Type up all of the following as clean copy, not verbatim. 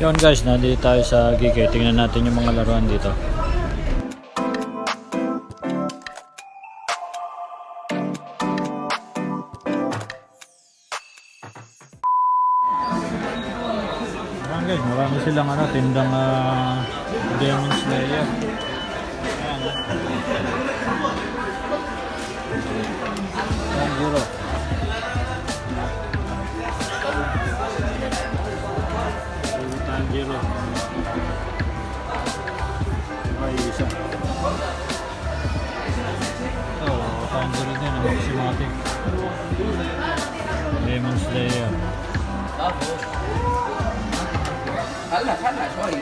Yun guys, nandito tayo sa Gigay. Tingnan natin yung mga laruan dito. Ayan guys, marami silang tindang Demon Slayer. Tanjiro. Tanjiro. Ay, isa. Oh, Tanjiro din. Ang Maximatic. Demon Slayer. هلا شوي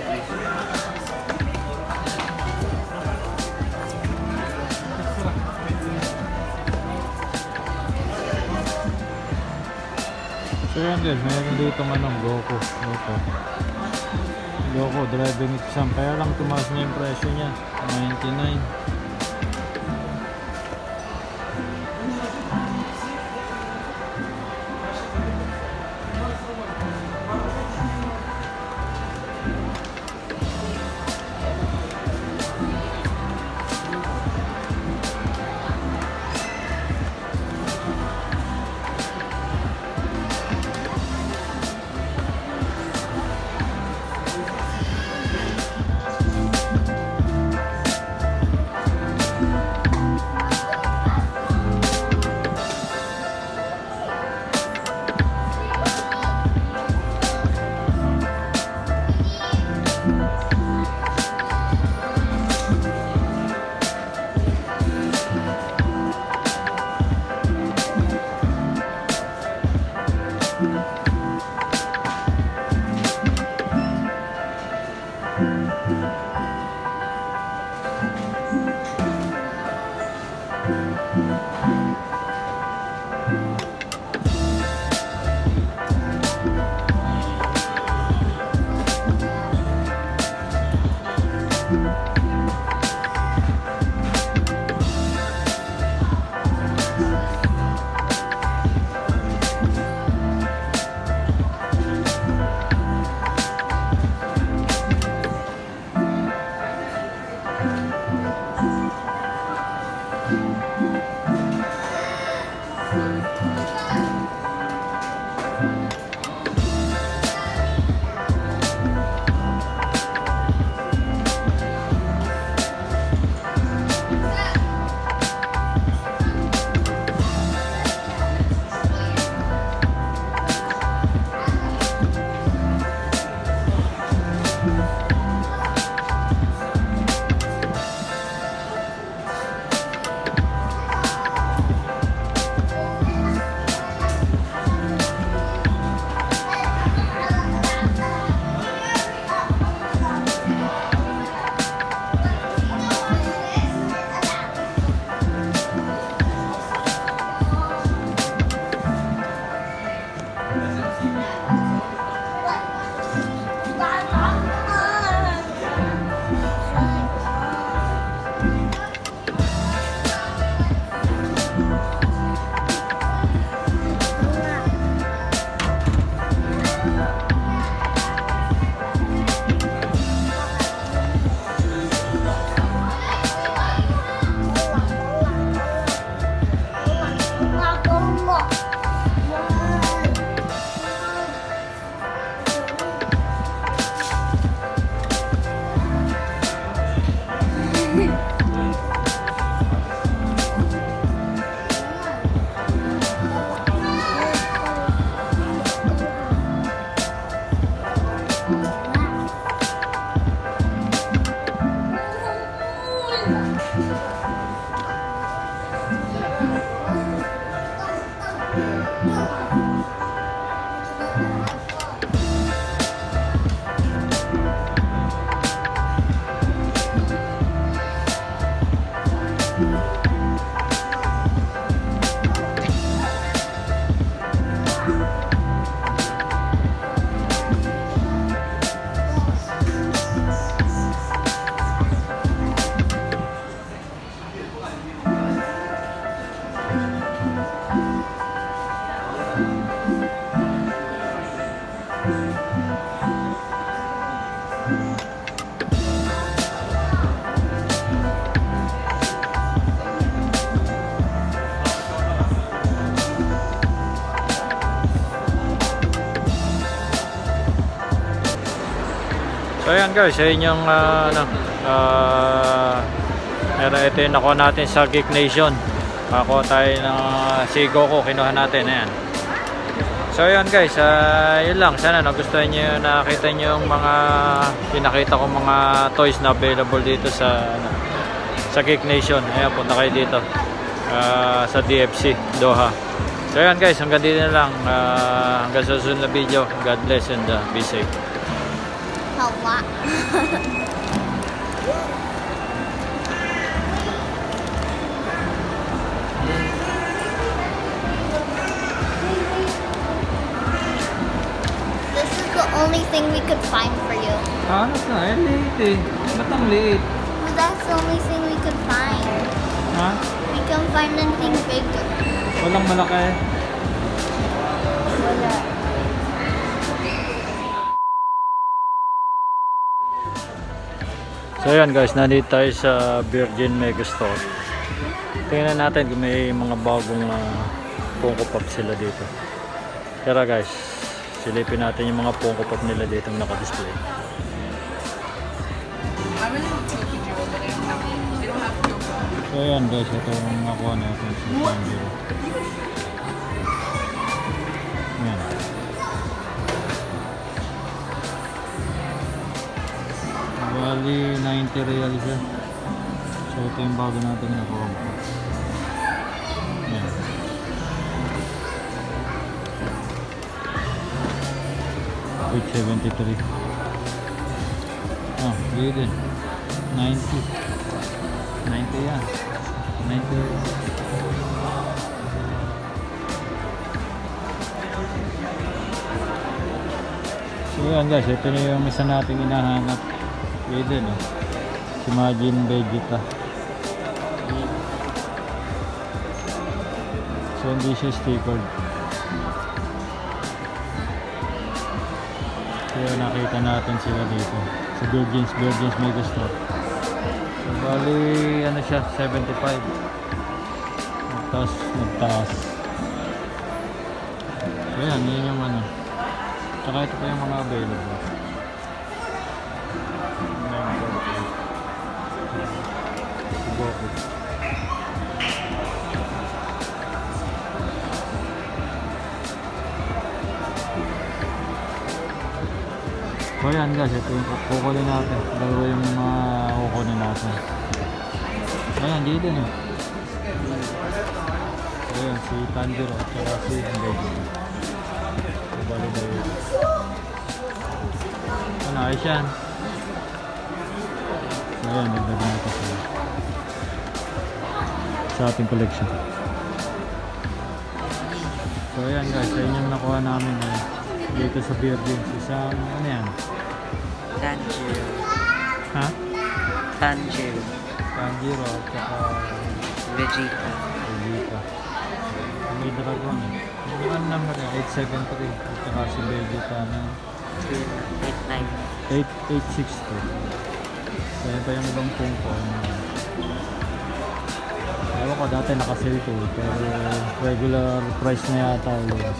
So yan guys, mayroon dito Goku. Goku driving exam, kaya lang tumaas na yung presyo niya, 99. So ayan guys, yun yung ito yung nakuha natin sa Geek Nation. Nakakuha tayo ng si Goku, kinuha natin. Ayan. So ayan guys, yun lang. Sana nagustuhan nyo, nakita nyo yung mga pinakita ko mga toys na available dito sa Geek Nation. Ayan, punta kayo dito sa DFC Doha. So ayan guys, hanggang dito na lang. Hanggang sa susunod na video. God bless and be safe. Hawa. This is the only thing we could find for you. Hanap na, liit eh. Ba't ang liit? But that's the only thing we could find. Ha? We can find anything bigger. Walang malaki. Wala. So ayan guys, nandito tayo sa Virgin Megastore. Tingnan natin kung may mga bagong Funko Pop sila dito. Tara guys, silipin natin yung mga Funko Pop nila dito naka-display. So ayan guys, ito yung nakuha natin sa Tanjiro. Ayan. Bali 90 real siya. So ito yung bago natin nakuha. Ayan. Wait, 73. Oh, bigay din. 90. 90 yan. 90. So yan guys, ito na yung isa nating hinahanap. Pwede no? Si Majin Vegeta. So hindi siya stickered. Kaya nakita natin sila dito sa Virgin's Megastore. So bali ano siya, 75. Nagtaas. So yan, yun yung ano. Tsaka ito pa yung mga available. Goku. So yan guys, ito yung kukunin natin. Dalawa yung mga kukunin natin. Ayan, dito na. Ayan, si Tanjiro at saka si Vegeta. So bali dito. Ano, ayos yan. So ayan, nagdagan natin sila sa ating collection. So ayan guys, ayun yung nakuha namin dito sa Virgin. Isang ano yan? Tanjiro. Ha? Tanjiro. Tanjiro at saka Vegeta. Vegeta. May dragon eh. Yung number yan, 873. At saka si Vegeta na 8862. So yun pa yung ibang Funko. Ewan ko, dati nakasale ko pero regular price na yata yun.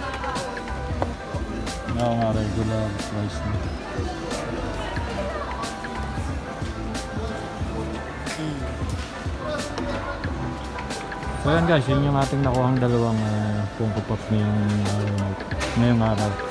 Oo nga, regular price na. So yan guys, yun yung ating nakuhang dalawang Funko Pop ngayong araw.